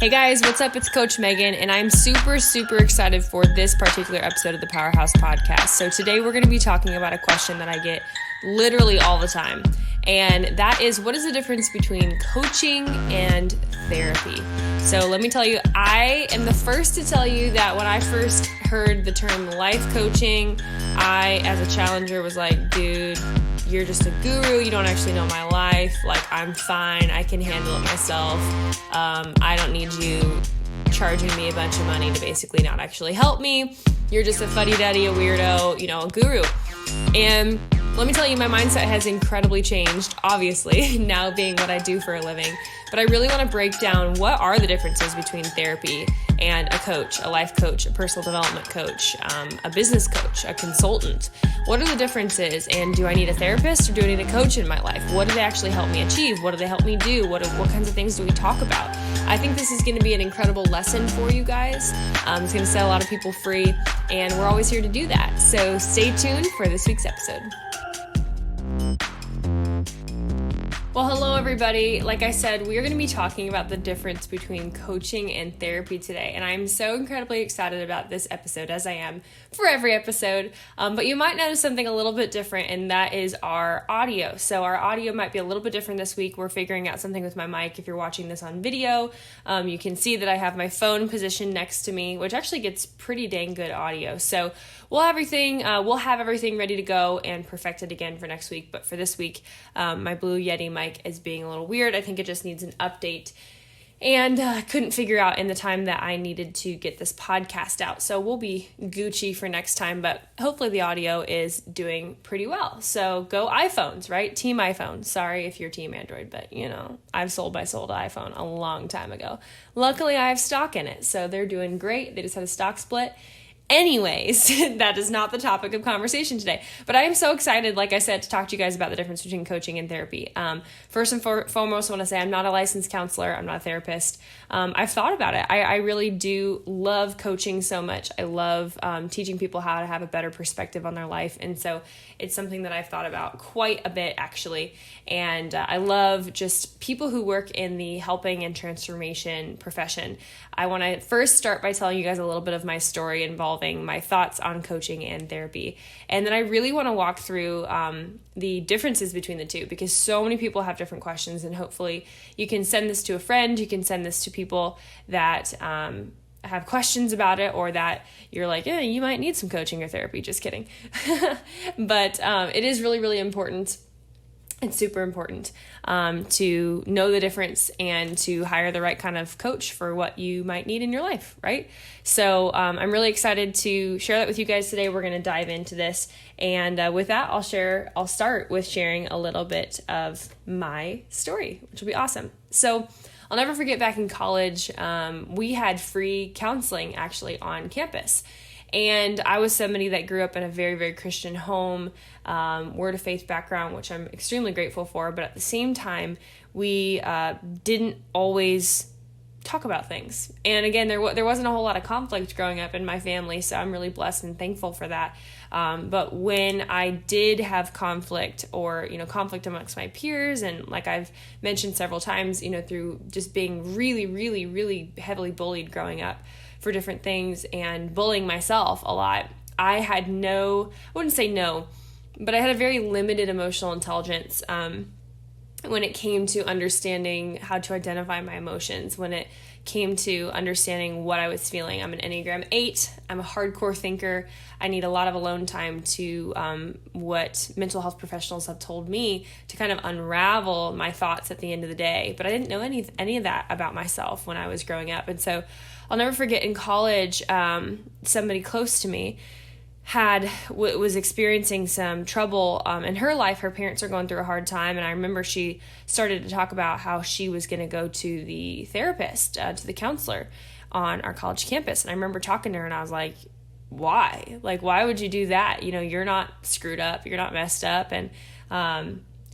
Hey guys, what's up? It's Coach Megan, and I'm super excited for this particular episode of the Powerhouse Podcast. So today we're going to be talking about a question that I get literally all the time, and that is, what is the difference between coaching and therapy? So let me tell you, I am the first to tell you that when I first heard the term life coaching, I, as a challenger, was like, dude, you're just a guru. You don't actually know my life. Like, I'm fine. I can handle it myself. I don't need you charging me a bunch of money to basically not actually help me. You're just a fuddy-duddy, a weirdo, a guru. And let me tell you, my mindset has incredibly changed, obviously, now being what I do for a living. But I really want to break down what are the differences between therapy and a coach, a life coach, a personal development coach, a business coach, a consultant. What are the differences? And do I need a therapist or do I need a coach in my life? What do they actually help me achieve? What do they help me do? What kinds of things do we talk about? I think this is going to be an incredible lesson for you guys. It's going to set a lot of people free, and we're always here to do that. So stay tuned for this week's episode. Well, hello everybody. Like I said, we are going to be talking about the difference between coaching and therapy today. And I'm so incredibly excited about this episode, as I am for every episode. But you might notice something a little bit different, and that is our audio. So our audio might be a little bit different this week. We're figuring out something with my mic. If you're watching this on video, you can see that I have my phone positioned next to me, which actually gets pretty dang good audio. So we'll have everything ready to go and perfected again for next week. But for this week, my Blue Yeti mic is being a little weird. I think it just needs an update, and couldn't figure out in the time that I needed to get this podcast out. So we'll be Gucci for next time, but hopefully the audio is doing pretty well. So go iPhones, right? Team iPhone. Sorry if you're Team Android, but I've sold my soul to iPhone a long time ago. Luckily, I have stock in it, so they're doing great. They just had a stock split. Anyways, that is not the topic of conversation today, but I am so excited, like I said, to talk to you guys about the difference between coaching and therapy. First and foremost, I want to say I'm not a licensed counselor. I'm not a therapist. I've thought about it. I really do love coaching so much. I love teaching people how to have a better perspective on their life, and so it's something that I've thought about quite a bit, actually, and I love just people who work in the helping and transformation profession. I want to first start by telling you guys a little bit of my story involving my thoughts on coaching and therapy. And then I really want to walk through the differences between the two, because so many people have different questions, and hopefully you can send this to a friend, you can send this to people that have questions about it, or that you're like, yeah, you might need some coaching or therapy. Just kidding. But it is really important. It's super important to know the difference and to hire the right kind of coach for what you might need in your life, right? So I'm really excited to share that with you guys today. We're going to dive into this. And with that, I'll start with sharing a little bit of my story, which will be awesome. So I'll never forget, back in college, we had free counseling actually on campus. And I was somebody that grew up in a very Christian home, word of faith background, which I'm extremely grateful for. But at the same time, we didn't always talk about things. And again, there wasn't a whole lot of conflict growing up in my family, so I'm really blessed and thankful for that. But when I did have conflict, or conflict amongst my peers, and like I've mentioned several times, through just being really heavily bullied growing up for different things and bullying myself a lot, I had I wouldn't say no, but I had a very limited emotional intelligence when it came to understanding how to identify my emotions, when it came to understanding what I was feeling. I'm an Enneagram 8. I'm a hardcore thinker. I need a lot of alone time to what mental health professionals have told me to kind of unravel my thoughts at the end of the day. But I didn't know any of that about myself when I was growing up. And so I'll never forget, in college, somebody close to me was experiencing some trouble in her life. Her parents are going through a hard time, and I remember she started to talk about how she was going to go to the therapist, to the counselor on our college campus. And I remember talking to her, and I was like, why? Like, why would you do that? You're not screwed up, you're not messed up, and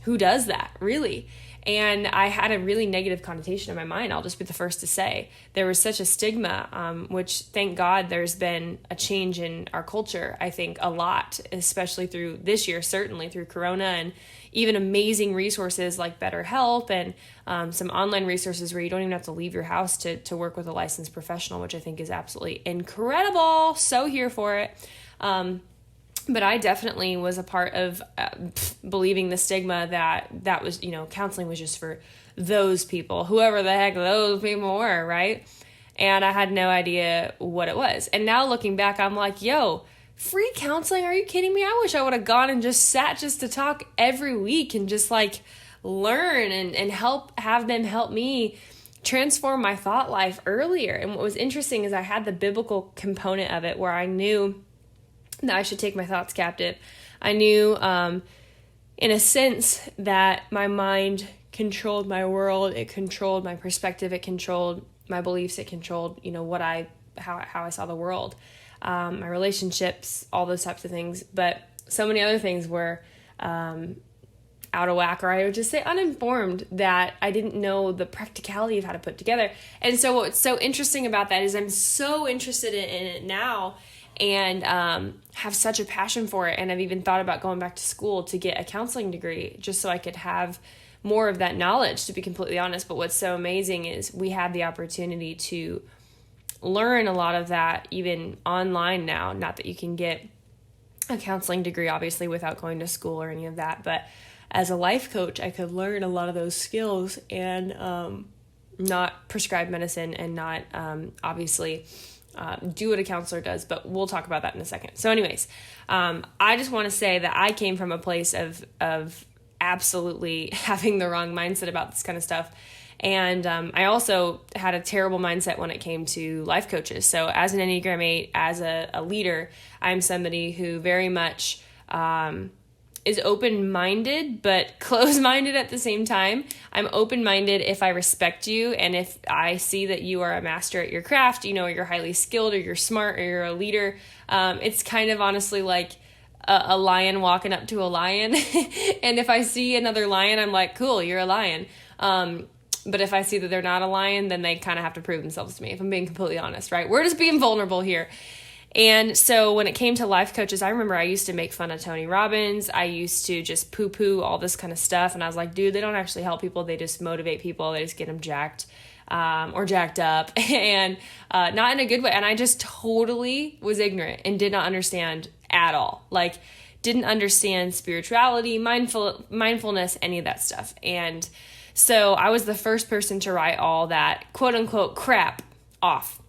who does that, really? And I had a really negative connotation in my mind. I'll just be the first to say there was such a stigma, which thank God there's been a change in our culture. I think a lot, especially through this year, certainly through Corona, and even amazing resources like BetterHelp and some online resources where you don't even have to leave your house to work with a licensed professional, which I think is absolutely incredible. So here for it. But I definitely was a part of believing the stigma that was, counseling was just for those people, whoever the heck those people were, right? And I had no idea what it was. And now looking back, I'm like, yo, free counseling? Are you kidding me? I wish I would have gone and just sat just to talk every week and just like learn and have them help me transform my thought life earlier. And what was interesting is I had the biblical component of it where I knew that I should take my thoughts captive. I knew, in a sense, that my mind controlled my world. It controlled my perspective. It controlled my beliefs. It controlled, how I saw the world, my relationships, all those types of things. But so many other things were out of whack, or I would just say uninformed, that I didn't know the practicality of how to put together. And so what's so interesting about that is I'm so interested in it now, and have such a passion for it. And I've even thought about going back to school to get a counseling degree just so I could have more of that knowledge, to be completely honest. But what's so amazing is we have the opportunity to learn a lot of that even online now. Not that you can get a counseling degree, obviously, without going to school or any of that. But as a life coach, I could learn a lot of those skills and not prescribe medicine and not, obviously, do what a counselor does, but we'll talk about that in a second. So anyways, I just want to say that I came from a place of absolutely having the wrong mindset about this kind of stuff. And I also had a terrible mindset when it came to life coaches. So as an Enneagram 8, as a leader, I'm somebody who very much is open-minded, but closed-minded at the same time. I'm open-minded if I respect you, and if I see that you are a master at your craft, or you're highly skilled, or you're smart, or you're a leader. It's kind of honestly like a lion walking up to a lion. And if I see another lion, I'm like, cool, you're a lion. But if I see that they're not a lion, then they kind of have to prove themselves to me, if I'm being completely honest, right? We're just being vulnerable here. And so when it came to life coaches, I remember I used to make fun of Tony Robbins. I used to just poo-poo all this kind of stuff. And I was like, dude, they don't actually help people. They just motivate people. They just get them jacked or jacked up, and not in a good way. And I just totally was ignorant and did not understand at all. Like, didn't understand spirituality, mindfulness, any of that stuff. And so I was the first person to write all that quote unquote crap off.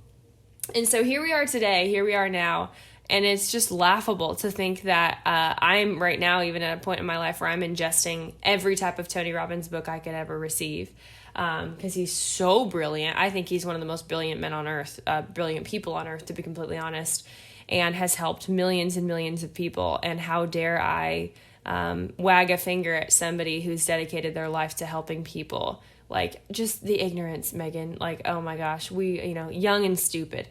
And so here we are today, here we are now, and it's just laughable to think that I'm right now even at a point in my life where I'm ingesting every type of Tony Robbins book I could ever receive, because he's so brilliant. I think he's one of the most brilliant men on earth, brilliant people on earth, to be completely honest, and has helped millions and millions of people. And how dare I wag a finger at somebody who's dedicated their life to helping people. Like, just the ignorance, Megan. Like, oh my gosh, young and stupid.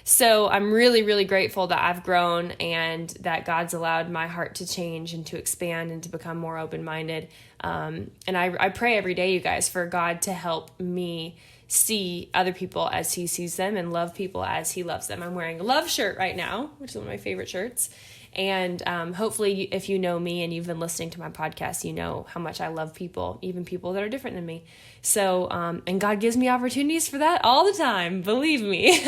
So I'm really, really grateful that I've grown and that God's allowed my heart to change and to expand and to become more open-minded. And I pray every day, you guys, for God to help me see other people as he sees them and love people as he loves them. I'm wearing a love shirt right now, which is one of my favorite shirts. And hopefully, if you know me and you've been listening to my podcast, you know how much I love people, even people that are different than me. So, and God gives me opportunities for that all the time, believe me.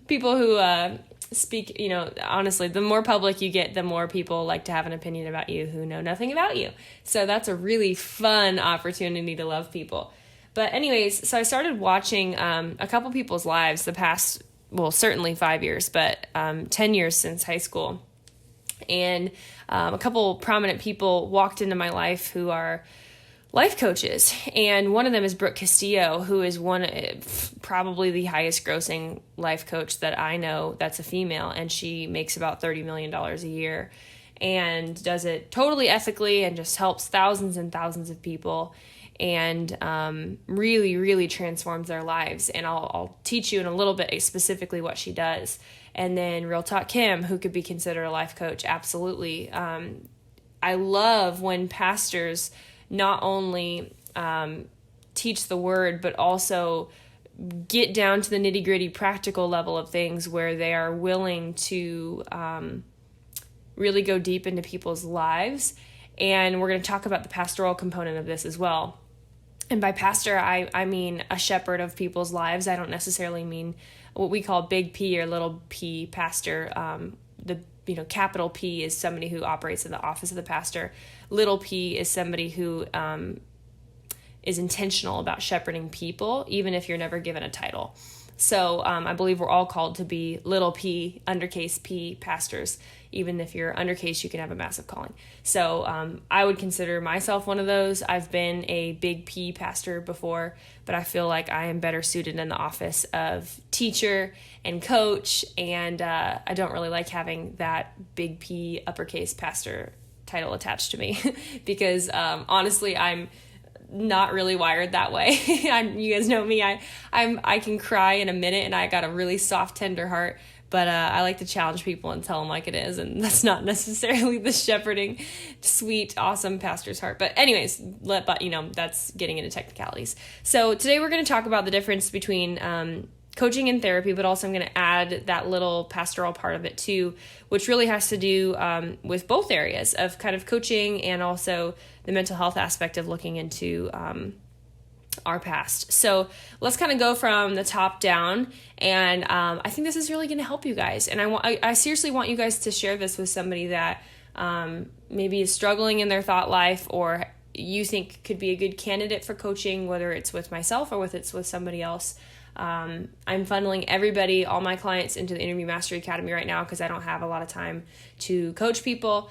People who speak, honestly, the more public you get, the more people like to have an opinion about you who know nothing about you. So that's a really fun opportunity to love people. But anyways, so I started watching a couple people's lives the past, certainly 5 years, but 10 years since high school. And a couple prominent people walked into my life who are life coaches. And one of them is Brooke Castillo, who is probably the highest grossing life coach that I know that's a female. And she makes about $30 million a year and does it totally ethically and just helps thousands and thousands of people and really, really transforms their lives. And I'll teach you in a little bit specifically what she does. And then Real Talk Kim, who could be considered a life coach, absolutely. I love when pastors not only teach the word, but also get down to the nitty-gritty practical level of things where they are willing to really go deep into people's lives. And we're going to talk about the pastoral component of this as well. And by pastor, I mean a shepherd of people's lives. I don't necessarily mean what we call big P or little p pastor. Capital P is somebody who operates in the office of the pastor. Little p is somebody who is intentional about shepherding people, even if you're never given a title. So I believe we're all called to be little p, undercase P pastors. Even if you're undercase, you can have a massive calling. So I would consider myself one of those. I've been a big P pastor before, but I feel like I am better suited in the office of teacher and coach, and I don't really like having that big P uppercase pastor title attached to me because honestly, I'm not really wired that way. You guys know me. I can cry in a minute, and I got a really soft, tender heart. But I like to challenge people and tell them like it is, and that's not necessarily the shepherding, sweet, awesome pastor's heart. But anyways, that's getting into technicalities. So today we're going to talk about the difference between coaching and therapy, but also I'm going to add that little pastoral part of it too, which really has to do with both areas of kind of coaching and also the mental health aspect of looking into our past. So let's kind of go from the top down, and I think this is really going to help you guys. And I seriously want you guys to share this with somebody that maybe is struggling in their thought life, or you think could be a good candidate for coaching, whether it's with myself or with somebody else. I'm funneling everybody, all my clients, into the Interview Mastery Academy right now because I don't have a lot of time to coach people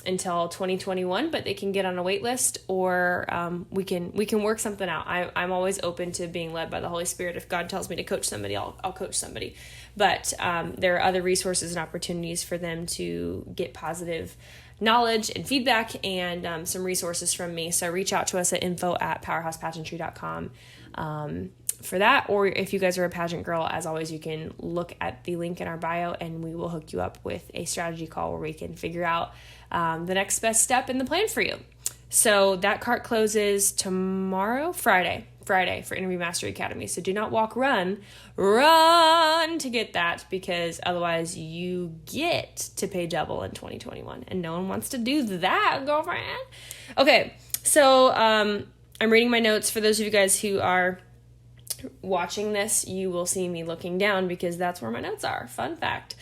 until 2021, but they can get on a wait list, or we can work something out. I'm always open to being led by the Holy Spirit. If God tells me to coach somebody, I'll coach somebody. But there are other resources and opportunities for them to get positive knowledge and feedback and some resources from me. So reach out to us at info@powerhousepageantry.com. For that, or if you guys are a pageant girl, as always, you can look at the link in our bio and we will hook you up with a strategy call where we can figure out the next best step in the plan for you. So that cart closes tomorrow, Friday for Interview Mastery Academy. So do not walk, run to get that, because otherwise you get to pay double in 2021, and no one wants to do that, girlfriend. Okay, so I'm reading my notes. For those of you guys who are watching this, you will see me looking down because that's where my notes are. Fun fact.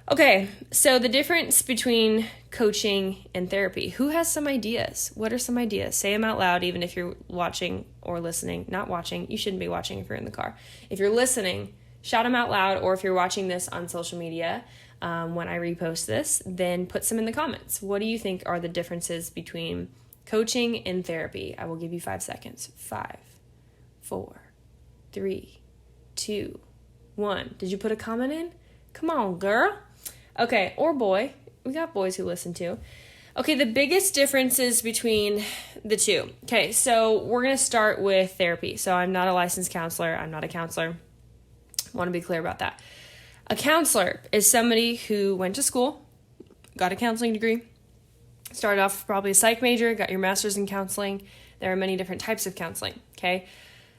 Okay, so the difference between coaching and therapy. Who has some ideas? What are some ideas? Say them out loud, even if you're watching or listening. Not watching. You shouldn't be watching if you're in the car. If you're listening, shout them out loud, or if you're watching this on social media, when I repost this, then put some in the comments. What do you think are the differences between coaching and therapy? I will give you 5 seconds. 5, 4, 3, 2, 1. Did you put a comment in? Come on, girl. Okay, or boy. We got boys who listen too. Okay, the biggest differences between the two. Okay, so we're going to start with therapy. So I'm not a licensed counselor. I'm not a counselor. I want to be clear about that. A counselor is somebody who went to school, got a counseling degree, started off probably a psych major, got your master's in counseling. There are many different types of counseling, okay?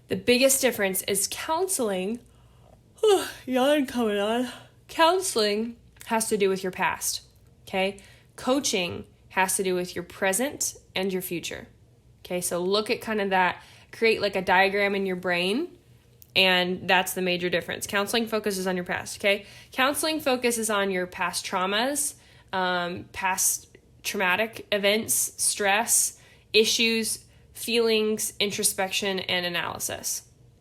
The biggest difference is counseling. Yawn coming on. Counseling has to do with your past, okay? Coaching has to do with your present and your future, okay? So look at kind of that, create like a diagram in your brain, and that's the major difference. Counseling focuses on your past, okay? Counseling focuses on your past traumas, past traumatic events, stress, issues, feelings, introspection, and analysis.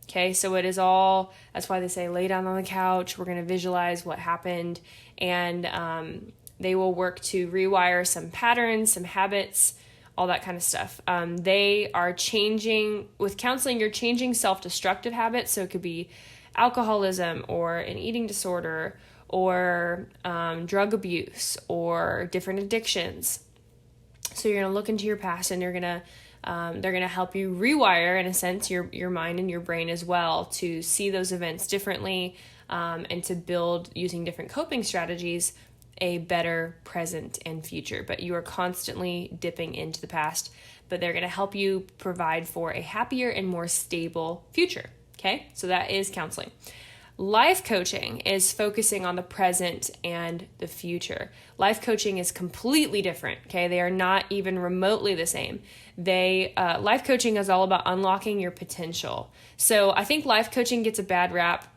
Okay, so it is all, that's why they say lay down on the couch, we're going to visualize what happened, and they will work to rewire some patterns, some habits, all that kind of stuff. They are changing, with counseling, you're changing self-destructive habits, so it could be alcoholism or an eating disorder or drug abuse or different addictions. So you're going to look into your past, and they're going to help you rewire, in a sense, your mind and your brain as well, to see those events differently, and to build, using different coping strategies, a better present and future. But you are constantly dipping into the past. but they're going to help you provide for a happier and more stable future. Okay, so that is counseling. Life coaching is focusing on the present and the future. Life coaching is completely different, okay? They are not even remotely the same. Life coaching is all about unlocking your potential. So I think life coaching gets a bad rap,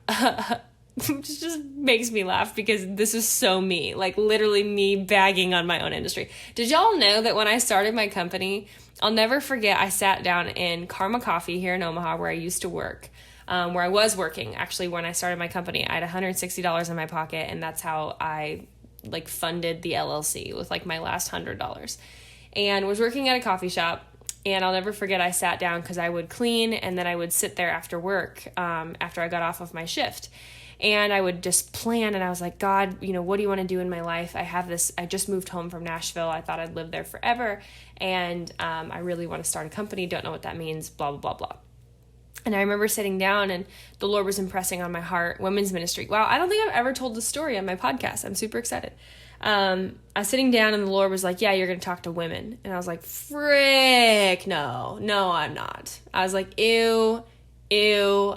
which just makes me laugh because this is so me, like literally me bagging on my own industry. Did y'all know that when I started my company, I'll never forget, I sat down in Karma Coffee here in Omaha where I used to work. Where I was working, actually, when I started my company, I had $160 in my pocket, and that's how I funded the LLC with my last $100, and was working at a coffee shop. And I'll never forget, I sat down because I would clean, and then I would sit there after work, after I got off of my shift, and I would just plan. And I was like, God, what do you want to do in my life? I just moved home from Nashville. I thought I'd live there forever, and I really want to start a company. Don't know what that means. Blah blah blah blah. And I remember sitting down and the Lord was impressing on my heart, women's ministry. Wow, I don't think I've ever told this story on my podcast. I'm super excited. I was sitting down and the Lord was like, yeah, you're going to talk to women. And I was like, frick, no, I'm not. I was like, ew,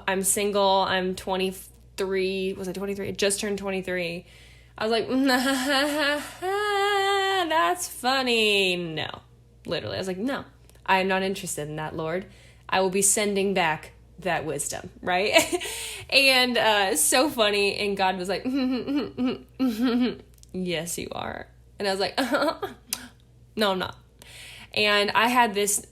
I'm single. I'm 23. Was I 23? I just turned 23. I was like, that's funny. No, literally. I was like, no, I am not interested in that, Lord. I will be sending back that wisdom, right? And so funny. And God was like, yes, you are. And I was like, no, I'm not. And I had this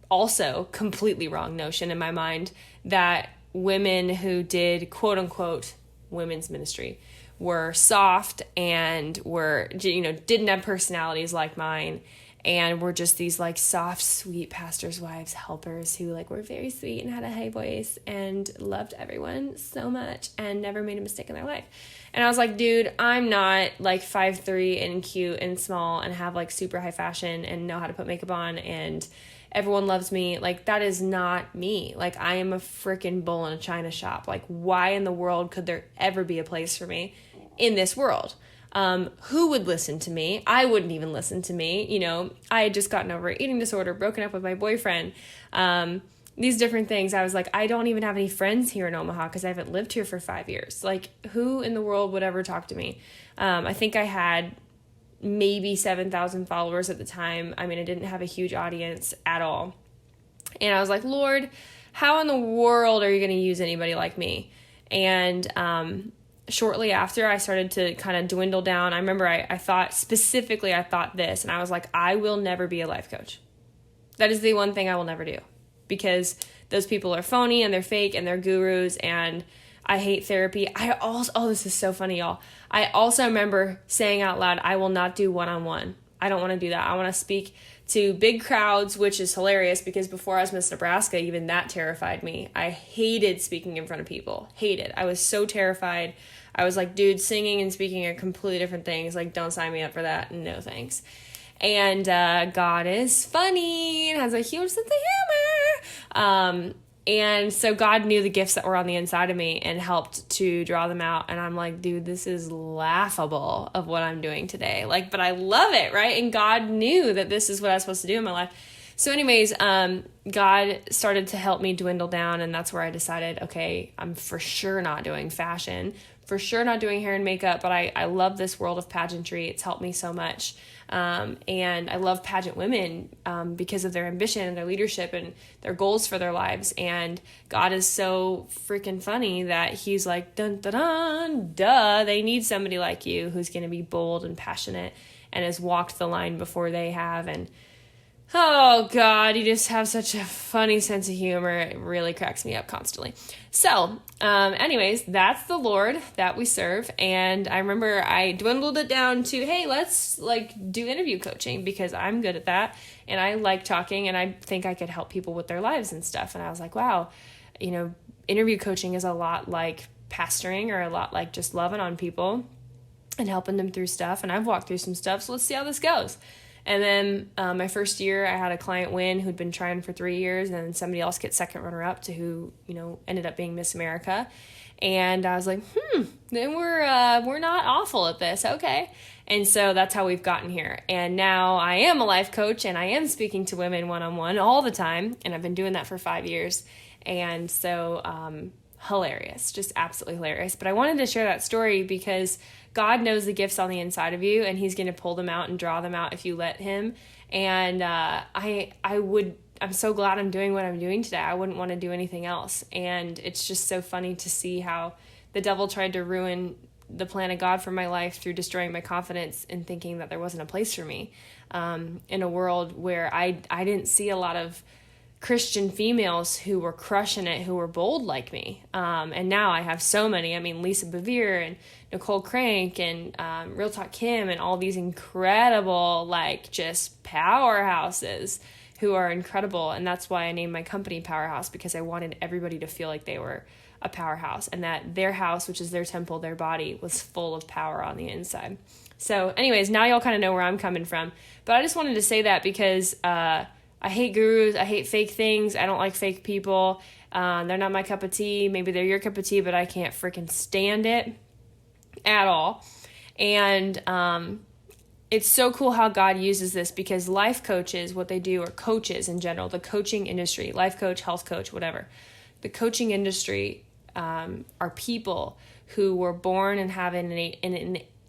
also completely wrong notion in my mind that women who did quote unquote women's ministry were soft and were, didn't have personalities like mine. And we're just these soft, sweet pastors' wives, helpers who were very sweet and had a high voice and loved everyone so much and never made a mistake in their life. And I was like, dude, I'm not 5'3" and cute and small and have super high fashion and know how to put makeup on and everyone loves me. That is not me. I am a freaking bull in a china shop. Why in the world could there ever be a place for me in this world? Who would listen to me? I wouldn't even listen to me. I had just gotten over an eating disorder, broken up with my boyfriend, these different things. I was like, I don't even have any friends here in Omaha because I haven't lived here for 5 years. Who in the world would ever talk to me? I think I had maybe 7,000 followers at the time. I mean, I didn't have a huge audience at all. And I was like, Lord, how in the world are you going to use anybody like me? And, shortly after, I started to kind of dwindle down. I remember I thought this, and I was like, I will never be a life coach. That is the one thing I will never do because those people are phony and they're fake and they're gurus and I hate therapy. This is so funny, y'all. I also remember saying out loud, I will not do one-on-one. I don't want to do that. I want to speak to big crowds, which is hilarious because before I was Miss Nebraska, even that terrified me. I hated speaking in front of people. Hated. I was so terrified. I was like, dude, singing and speaking are completely different things. Don't sign me up for that. No thanks. And God is funny and has a huge sense of humor. And so God knew the gifts that were on the inside of me and helped to draw them out. And I'm like, dude, this is laughable of what I'm doing today. But I love it, right? And God knew that this is what I was supposed to do in my life. So anyways, God started to help me dwindle down. And that's where I decided, okay, I'm for sure not doing fashion, for sure not doing hair and makeup, but I love this world of pageantry. It's helped me so much. And I love pageant women because of their ambition and their leadership and their goals for their lives. And God is so freaking funny that he's like, dun, dun, dun, duh, they need somebody like you who's going to be bold and passionate and has walked the line before they have. And oh God, you just have such a funny sense of humor. It really cracks me up constantly. So, anyways, that's the Lord that we serve. And I remember I dwindled it down to, hey, let's do interview coaching because I'm good at that. And I like talking and I think I could help people with their lives and stuff. And I was like, wow, interview coaching is a lot like pastoring or a lot like just loving on people and helping them through stuff. And I've walked through some stuff. So let's see how this goes. And then my first year, I had a client win who'd been trying for 3 years, and then somebody else get second runner-up to who, ended up being Miss America. And I was like, then we're not awful at this, okay? And so that's how we've gotten here. And now I am a life coach, and I am speaking to women one-on-one all the time, and I've been doing that for 5 years. And so hilarious, just absolutely hilarious. But I wanted to share that story because God knows the gifts on the inside of you, and he's going to pull them out and draw them out if you let him. And I'm so glad I'm doing what I'm doing today. I wouldn't want to do anything else. And it's just so funny to see how the devil tried to ruin the plan of God for my life through destroying my confidence and thinking that there wasn't a place for me in a world where I didn't see a lot of Christian females who were crushing it, who were bold like me. And now I have so many. I mean, Lisa Bevere and Nicole Crank and Real Talk Kim and all these incredible, like, just powerhouses who are incredible. And that's why I named my company Powerhouse, because I wanted everybody to feel like they were a powerhouse and that their house, which is their temple, their body, was full of power on the inside. So anyways, now y'all kind of know where I'm coming from. But I just wanted to say that because I hate gurus. I hate fake things. I don't like fake people. They're not my cup of tea. Maybe they're your cup of tea, but I can't freaking stand it at all. And it's so cool how God uses this, because life coaches, what they do, or coaches in general, the coaching industry, life coach, health coach, whatever. The coaching industry are people who were born and have an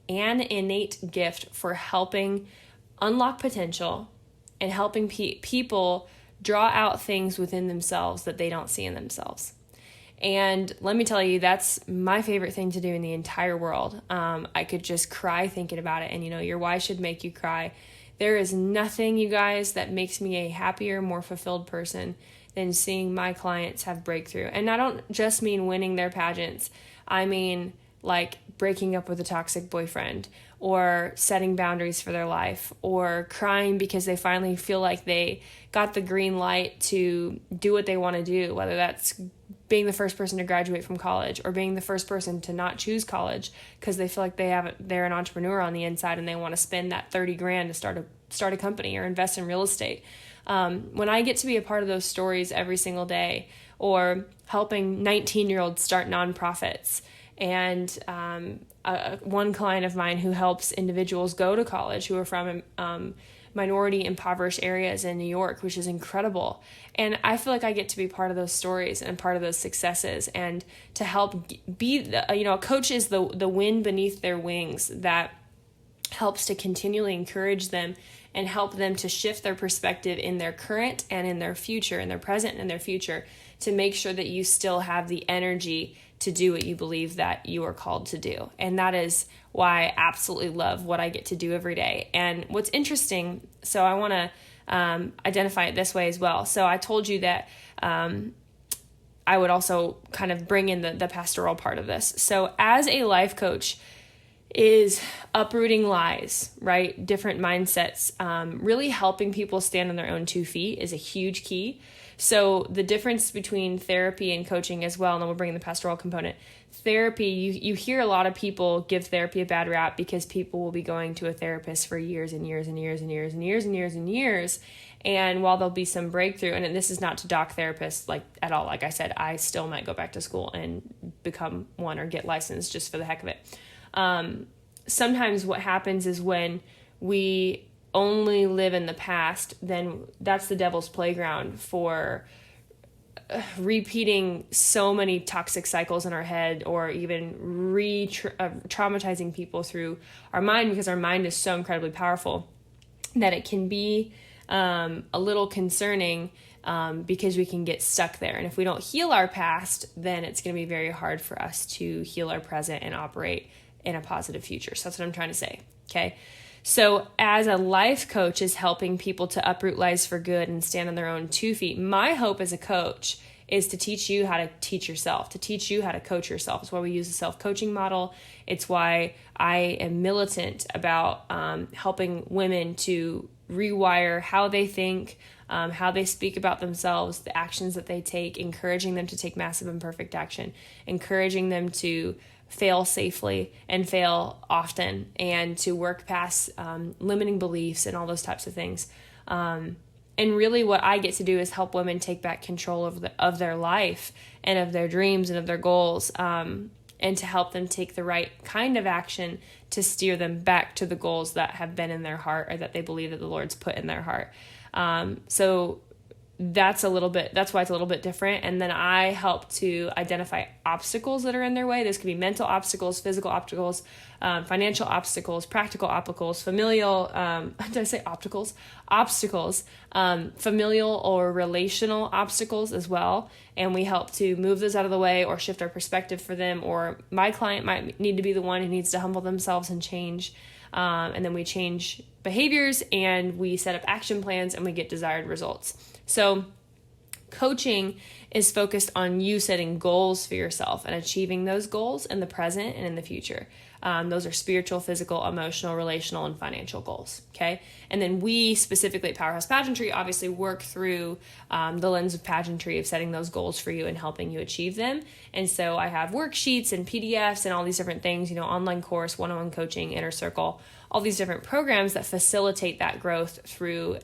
innate gift for helping unlock potential and helping people draw out things within themselves that they don't see in themselves. And let me tell you, that's my favorite thing to do in the entire world. I could just cry thinking about it. And, your why should make you cry. There is nothing, you guys, that makes me a happier, more fulfilled person than seeing my clients have breakthrough. And I don't just mean winning their pageants. I mean, like, breaking up with a toxic boyfriend, or setting boundaries for their life, or crying because they finally feel like they got the green light to do what they want to do, whether that's being the first person to graduate from college, or being the first person to not choose college because they feel like they're an entrepreneur on the inside and they want to spend that $30,000 to start a company or invest in real estate. When I get to be a part of those stories every single day, or helping 19-year-olds start nonprofits, and one client of mine who helps individuals go to college who are from minority impoverished areas in New York, which is incredible. And I feel like I get to be part of those stories and part of those successes, and to help be, a coach is the wind beneath their wings that helps to continually encourage them and help them to shift their perspective in their current and in their future, in their present and their future, to make sure that you still have the energy to do what you believe that you are called to do. And that is why I absolutely love what I get to do every day. And what's interesting, so I want to identify it this way as well. So I told you that I would also kind of bring in the pastoral part of this. So as a life coach is uprooting lies, right? Different mindsets, really helping people stand on their own 2 feet is a huge key. So the difference between therapy and coaching as well, and then we'll bring in the pastoral component. Therapy, you hear a lot of people give therapy a bad rap because people will be going to a therapist for years and years and years and years and years and years and years. And while there'll be some breakthrough, and this is not to dock therapists like at all. Like I said, I still might go back to school and become one or get licensed just for the heck of it. Sometimes what happens is when we only live in the past, then that's the devil's playground for repeating so many toxic cycles in our head, or even traumatizing people through our mind, because our mind is so incredibly powerful that it can be a little concerning because we can get stuck there. And if we don't heal our past, then it's going to be very hard for us to heal our present and operate in a positive future. So that's what I'm trying to say. Okay. So as a life coach is helping people to uproot lies for good and stand on their own 2 feet, my hope as a coach is to teach you how to teach yourself, to teach you how to coach yourself. It's why we use a self-coaching model. It's why I am militant about helping women to rewire how they think, how they speak about themselves, the actions that they take, encouraging them to take massive imperfect action, encouraging them to fail safely and fail often, and to work past limiting beliefs and all those types of things. And really what I get to do is help women take back control of their life and of their dreams and of their goals. And and to help them take the right kind of action to steer them back to the goals that have been in their heart or that they believe that the Lord's put in their heart. So that's why it's a little bit different. And then I help to identify obstacles that are in their way. This could be mental obstacles, physical obstacles, financial obstacles, practical obstacles, familial, did I say obstacles? Obstacles, familial or relational obstacles as well. And we help to move those out of the way or shift our perspective for them, or my client might need to be the one who needs to humble themselves and change. And then we change behaviors and we set up action plans and we get desired results. So coaching is focused on you setting goals for yourself and achieving those goals in the present and in the future. Those are spiritual, physical, emotional, relational, and financial goals. Okay. And then we specifically at Powerhouse Pageantry obviously work through the lens of pageantry of setting those goals for you and helping you achieve them. And so I have worksheets and PDFs and all these different things, online course, one-on-one coaching, inner circle, all these different programs that facilitate that growth through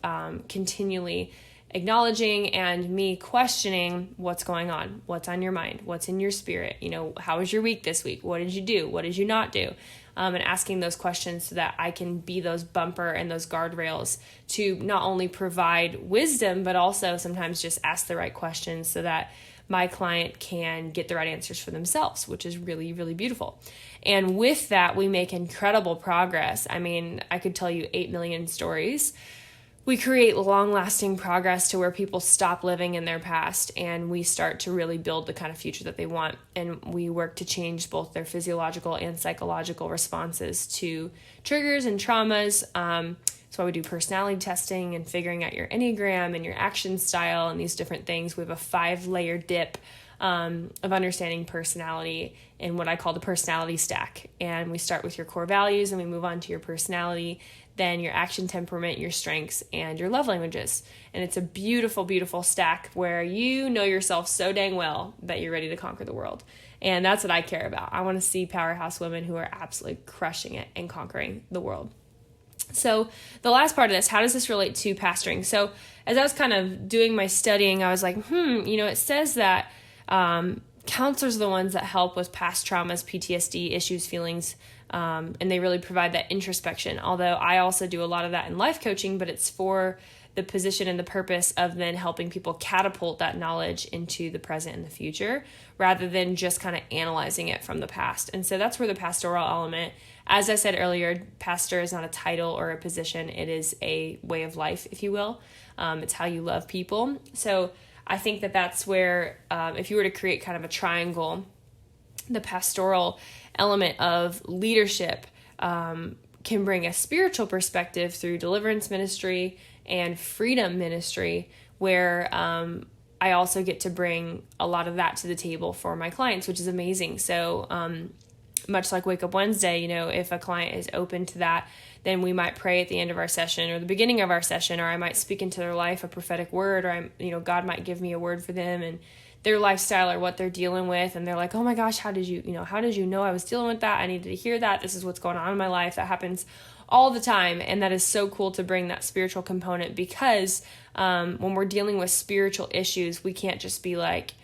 continually acknowledging and me questioning what's going on, what's on your mind, what's in your spirit, how was your week this week? What did you do? What did you not do? And asking those questions so that I can be those bumper and those guardrails to not only provide wisdom, but also sometimes just ask the right questions so that my client can get the right answers for themselves, which is really, really beautiful. And with that, we make incredible progress. I mean, I could tell you 8 million stories. We create long-lasting progress to where people stop living in their past and we start to really build the kind of future that they want. And we work to change both their physiological and psychological responses to triggers and traumas. That's why we do personality testing and figuring out your Enneagram and your action style and these different things. We have a 5-layer dip of understanding personality in what I call the personality stack. And we start with your core values and we move on to your personality, then your action temperament, your strengths, and your love languages. And it's a beautiful, beautiful stack where you know yourself so dang well that you're ready to conquer the world. And that's what I care about. I want to see powerhouse women who are absolutely crushing it and conquering the world. So the last part of this, how does this relate to pastoring? So as I was kind of doing my studying, I was like, it says that counselors are the ones that help with past traumas, PTSD, issues, feelings, and they really provide that introspection. Although I also do a lot of that in life coaching, but it's for the position and the purpose of then helping people catapult that knowledge into the present and the future, rather than just kind of analyzing it from the past. And so that's where the pastoral element, as I said earlier, pastor is not a title or a position. It is a way of life, if you will. It's how you love people. So I think that that's where, if you were to create kind of a triangle, the pastoral element of leadership can bring a spiritual perspective through deliverance ministry and freedom ministry, where I also get to bring a lot of that to the table for my clients, which is amazing. So much like Wake Up Wednesday, if a client is open to that, then we might pray at the end of our session or the beginning of our session, or I might speak into their life a prophetic word, or God might give me a word for them and their lifestyle or what they're dealing with. And they're like, oh my gosh, how did you know I was dealing with that? I needed to hear that. This is what's going on in my life. That happens all the time. And that is so cool to bring that spiritual component, because when we're dealing with spiritual issues, we can't just be like,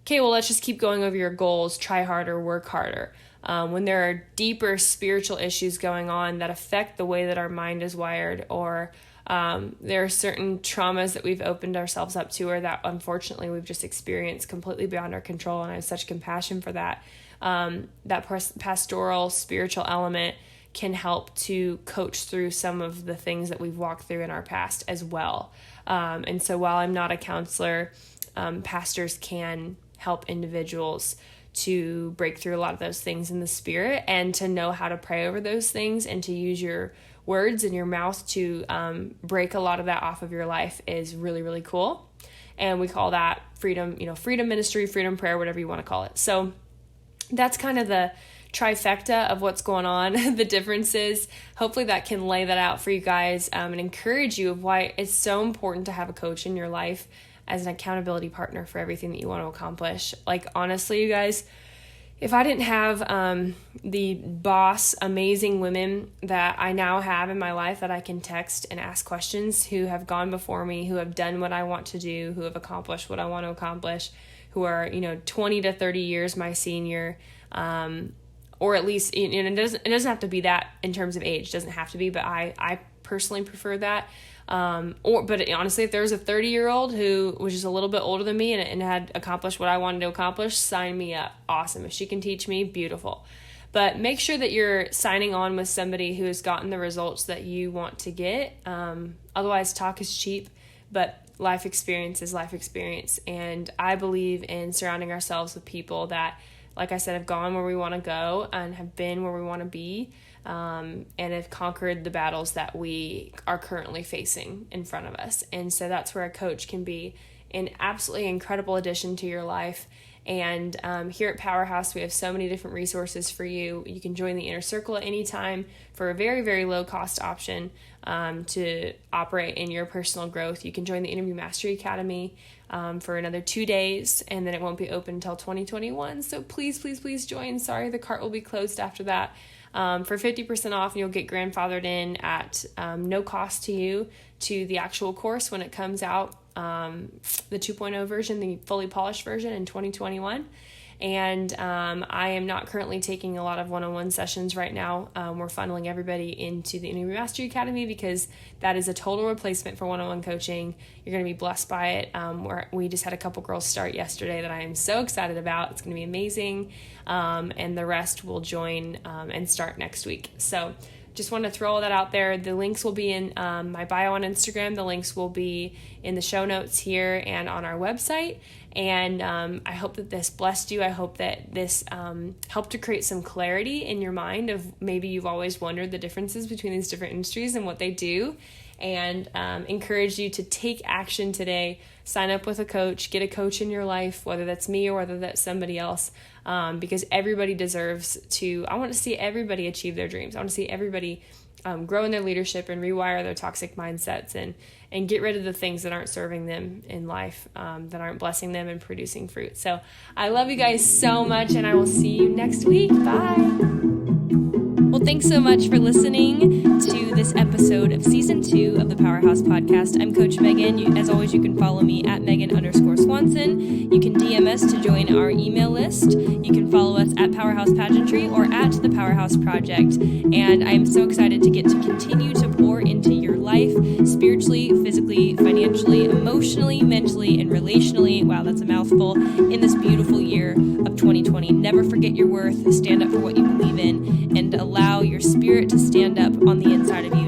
okay, well, let's just keep going over your goals, try harder, work harder. When there are deeper spiritual issues going on that affect the way that our mind is wired, or there are certain traumas that we've opened ourselves up to, or that unfortunately we've just experienced completely beyond our control, and I have such compassion for that. That pastoral spiritual element can help to coach through some of the things that we've walked through in our past as well. And so while I'm not a counselor, pastors can help individuals to break through a lot of those things in the spirit, and to know how to pray over those things and to use your words and your mouth to break a lot of that off of your life is really, really cool. And we call that freedom, freedom ministry, freedom prayer, whatever you want to call it. So that's kind of the trifecta of what's going on, the differences. Hopefully that can lay that out for you guys and encourage you of why it's so important to have a coach in your life as an accountability partner for everything that you want to accomplish. Like, honestly, you guys, if I didn't have the boss, amazing women that I now have in my life that I can text and ask questions, who have gone before me, who have done what I want to do, who have accomplished what I want to accomplish, who are, 20 to 30 years my senior, or at least, it doesn't have to be that in terms of age. It doesn't have to be, but I personally prefer that. But honestly, if there was a 30-year-old who was just a little bit older than me and had accomplished what I wanted to accomplish, sign me up. Awesome. If she can teach me, beautiful. But make sure that you're signing on with somebody who has gotten the results that you want to get. Otherwise, talk is cheap, but life experience is life experience. And I believe in surrounding ourselves with people that, like I said, have gone where we want to go and have been where we want to be, and have conquered the battles that we are currently facing in front of us. And so that's where a coach can be an absolutely incredible addition to your life. And here at Powerhouse, we have so many different resources for you. You can join the Inner Circle at any time for a very, very low cost option to operate in your personal growth. You can join the Interview Mastery Academy for another 2 days, and then it won't be open until 2021. So please, please, please join. Sorry, the cart will be closed after that. For 50% off, and you'll get grandfathered in at no cost to you to the actual course when it comes out, the 2.0 version, the fully polished version in 2021. And I am not currently taking a lot of one-on-one sessions right now. We're funneling everybody into the Interview Mastery Academy because that is a total replacement for one-on-one coaching. You're going to be blessed by it. We just had a couple girls start yesterday that I am so excited about. It's going to be amazing. And the rest will join and start next week. So just want to throw all that out there. The links will be in my bio on Instagram. The links will be in the show notes here and on our website. And I hope that this blessed you. I hope that this helped to create some clarity in your mind of maybe you've always wondered the differences between these different industries and what they do, and encourage you to take action today. Sign up with a coach, get a coach in your life, whether that's me or whether that's somebody else, because everybody deserves to. I want to see everybody achieve their dreams. I want to see everybody grow in their leadership and rewire their toxic mindsets and get rid of the things that aren't serving them in life, that aren't blessing them and producing fruit. So I love you guys so much, and I will see you next week. Bye. Well, thanks so much for listening to this episode of Season 2 of the Powerhouse Podcast. I'm Coach Megan. As always, you can follow me at Megan_Swanson. You can DM us to join our email list. You can follow us at Powerhouse Pageantry or at The Powerhouse Project. And I am so excited to get to continue to pour into your life spiritually, physically, financially, emotionally, mentally, and relationally. Wow, that's a mouthful. In this beautiful year of 2020. Never forget your worth. Stand up for what you believe in, and allow your spirit to stand up on the inside of you